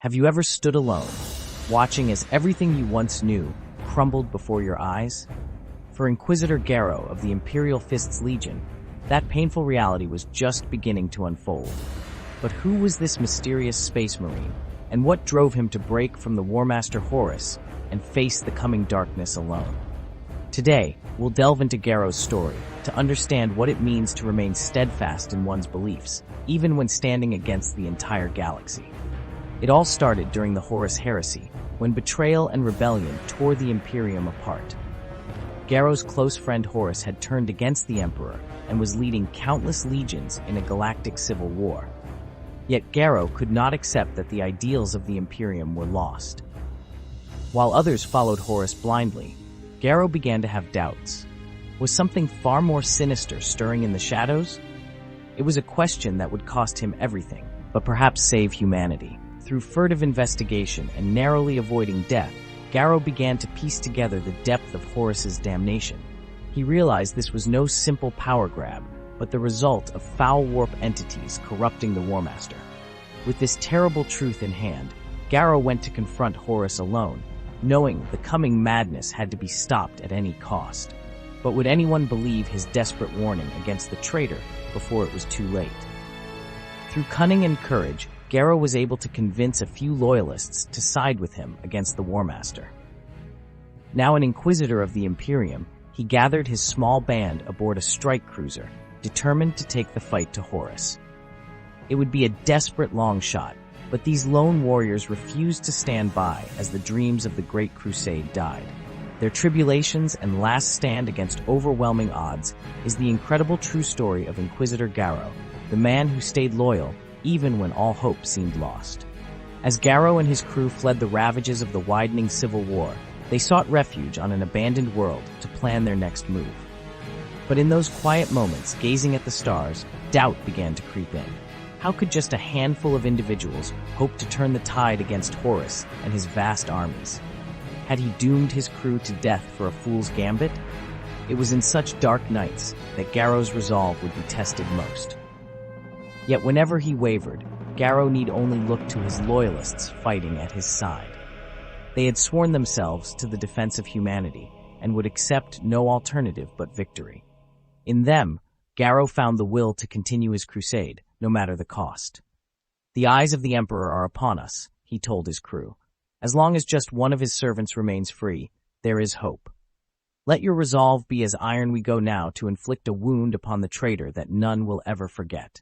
Have you ever stood alone, watching as everything you once knew crumbled before your eyes? For Inquisitor Garro of the Imperial Fist's Legion, that painful reality was just beginning to unfold. But who was this mysterious space marine, and what drove him to break from the Warmaster Horus and face the coming darkness alone? Today, we'll delve into Garro's story to understand what it means to remain steadfast in one's beliefs, even when standing against the entire galaxy. It all started during the Horus Heresy, when betrayal and rebellion tore the Imperium apart. Garro's close friend Horus had turned against the Emperor and was leading countless legions in a galactic civil war. Yet Garro could not accept that the ideals of the Imperium were lost. While others followed Horus blindly, Garro began to have doubts. Was something far more sinister stirring in the shadows? It was a question that would cost him everything, but perhaps save humanity. Through furtive investigation and narrowly avoiding death, Garro began to piece together the depth of Horus's damnation. He realized this was no simple power grab, but the result of foul warp entities corrupting the Warmaster. With this terrible truth in hand, Garro went to confront Horus alone, knowing the coming madness had to be stopped at any cost. But would anyone believe his desperate warning against the traitor before it was too late? Through cunning and courage, Garro was able to convince a few Loyalists to side with him against the Warmaster. Now an Inquisitor of the Imperium, he gathered his small band aboard a strike cruiser, determined to take the fight to Horus. It would be a desperate long shot, but these lone warriors refused to stand by as the dreams of the Great Crusade died. Their tribulations and last stand against overwhelming odds is the incredible true story of Inquisitor Garro, the man who stayed loyal even when all hope seemed lost. As Garro and his crew fled the ravages of the widening civil war, they sought refuge on an abandoned world to plan their next move. But in those quiet moments, gazing at the stars, doubt began to creep in. How could just a handful of individuals hope to turn the tide against Horus and his vast armies? Had he doomed his crew to death for a fool's gambit? It was in such dark nights that Garro's resolve would be tested most. Yet whenever he wavered, Garro need only look to his Loyalists fighting at his side. They had sworn themselves to the defense of humanity and would accept no alternative but victory. In them, Garro found the will to continue his crusade, no matter the cost. "The eyes of the Emperor are upon us," he told his crew. "As long as just one of his servants remains free, there is hope. Let your resolve be as iron we go now to inflict a wound upon the traitor that none will ever forget."